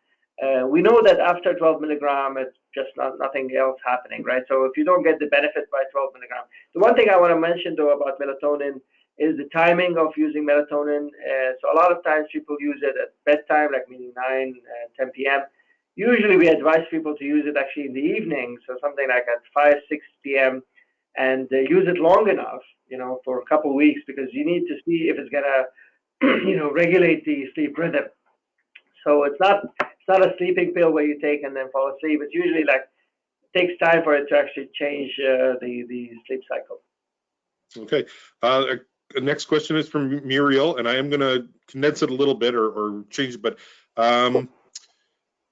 We know that after 12 milligram, it's just nothing else happening, right? So if you don't get the benefit by 12 milligram, the one thing I want to mention though about melatonin is the timing of using melatonin. So a lot of times people use it at bedtime, like meaning 9, 10 p.m. Usually we advise people to use it actually in the evening, so something like at 5, 6 p.m. and use it long enough, for a couple of weeks, because you need to see if it's gonna, regulate the sleep rhythm. So it's not a sleeping pill where you take and then fall asleep. It's usually like it takes time for it to actually change the sleep cycle. Okay. The next question is from Muriel, and I am going to condense it a little bit or change it, but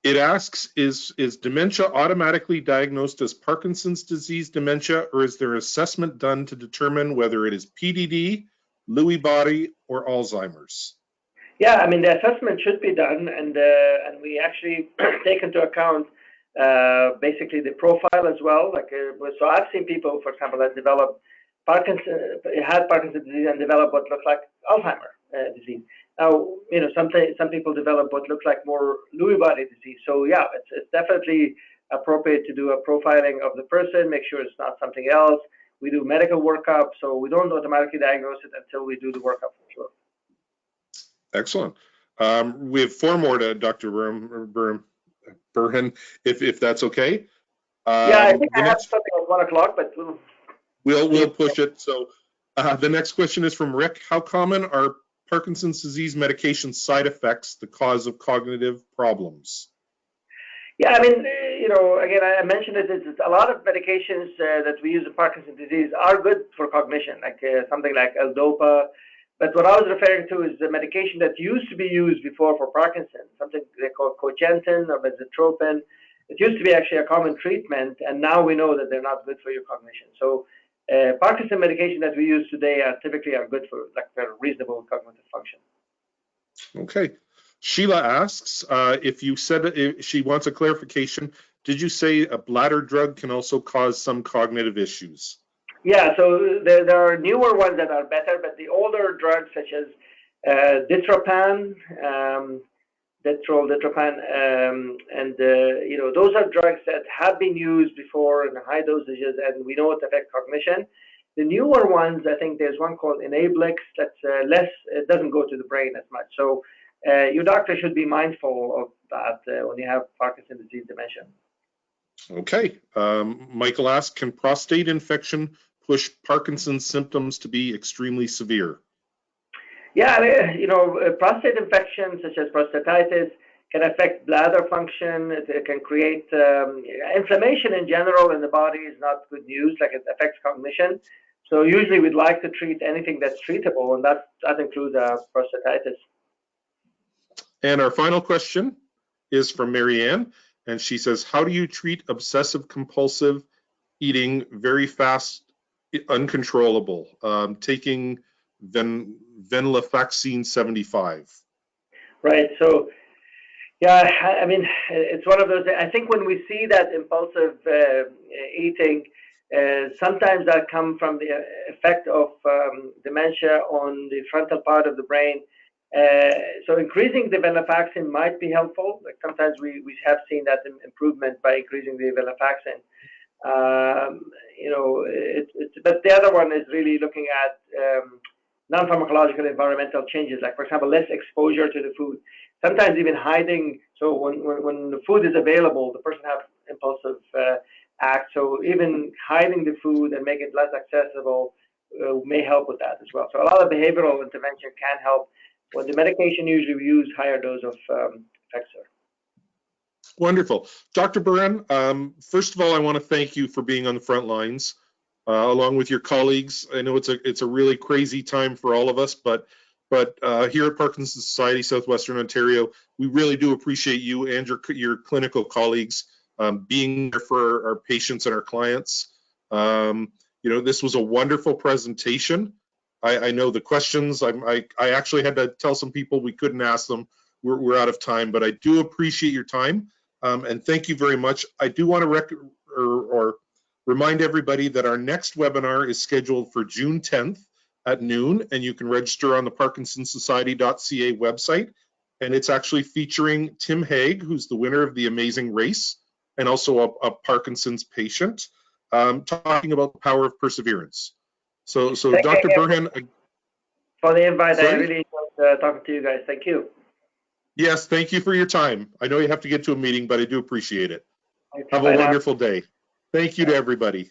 it asks, is dementia automatically diagnosed as Parkinson's disease dementia, or is there assessment done to determine whether it is PDD, Lewy body, or Alzheimer's? Yeah, I mean, the assessment should be done, and we actually take into account basically the profile as well. So I've seen people, for example, that had Parkinson's disease and developed what looks like Alzheimer's disease. Now, some people develop what looks like more Lewy body disease. So yeah, it's definitely appropriate to do a profiling of the person, make sure it's not something else. We do medical workup, so we don't automatically diagnose it until we do the workup for sure. Excellent. We have 4 more to Dr. Burhan, if that's okay. Yeah, I think I have something at 1 o'clock, but we'll push it. So the next question is from Rick. How common are Parkinson's disease medication side effects the cause of cognitive problems? Yeah, I mean, again, I mentioned it. It's a lot of medications that we use in Parkinson's disease are good for cognition, like something like L-Dopa. But what I was referring to is the medication that used to be used before for Parkinson's, something they call Cogentin or Benzotropin. It used to be actually a common treatment, and now we know that they're not good for your cognition. So Parkinson medication that we use today typically are good for reasonable cognitive function. Okay. Sheila asks if she wants a clarification. Did you say a bladder drug can also cause some cognitive issues? Yeah, so there are newer ones that are better, but the older drugs such as Ditropan, and those are drugs that have been used before in high dosages, and we know it affects cognition. The newer ones, I think there's one called Enablex that's it doesn't go to the brain as much. So your doctor should be mindful of that when you have Parkinson's disease dementia. Okay. Michael asks, can prostate infection push Parkinson's symptoms to be extremely severe? Yeah, I mean, prostate infections such as prostatitis can affect bladder function. It can create inflammation in general in the body is not good news, like it affects cognition. So usually we'd like to treat anything that's treatable, and that includes prostatitis. And our final question is from Marianne, and she says, how do you treat obsessive compulsive eating, very fast, uncontrollable, taking venlafaxine 75? Right. So, yeah, I mean, it's one of those. I think when we see that impulsive eating, sometimes that comes from the effect of dementia on the frontal part of the brain. So increasing the venlafaxine might be helpful. Like sometimes we have seen that improvement by increasing the venlafaxine. But the other one is really looking at non-pharmacological environmental changes, like for example, less exposure to the food. Sometimes even hiding. So when the food is available, the person has impulsive act. So even hiding the food and make it less accessible may help with that as well. So a lot of behavioral intervention can help. When the medication usually we use higher dose of Effexor. Wonderful. Dr. Burhan, first of all, I want to thank you for being on the front lines, along with your colleagues. I know it's a really crazy time for all of us, but here at Parkinson's Society, Southwestern Ontario, we really do appreciate you and your clinical colleagues being there for our patients and our clients. This was a wonderful presentation. I know the questions. I actually had to tell some people we couldn't ask them. We're out of time, but I do appreciate your time, and thank you very much. I do want to remind everybody that our next webinar is scheduled for June 10th at noon, and you can register on the ParkinsonSociety.ca website. and it's actually featuring Tim Haig, who's the winner of the Amazing Race, and also a Parkinson's patient, talking about the power of perseverance. So Thank Dr. you Burhan, for the invite. sorry? I really enjoyed talking to you guys. Thank you. Yes, thank you for your time. I know you have to get to a meeting, but I do appreciate it. Okay, Have a wonderful day. Thank you to everybody.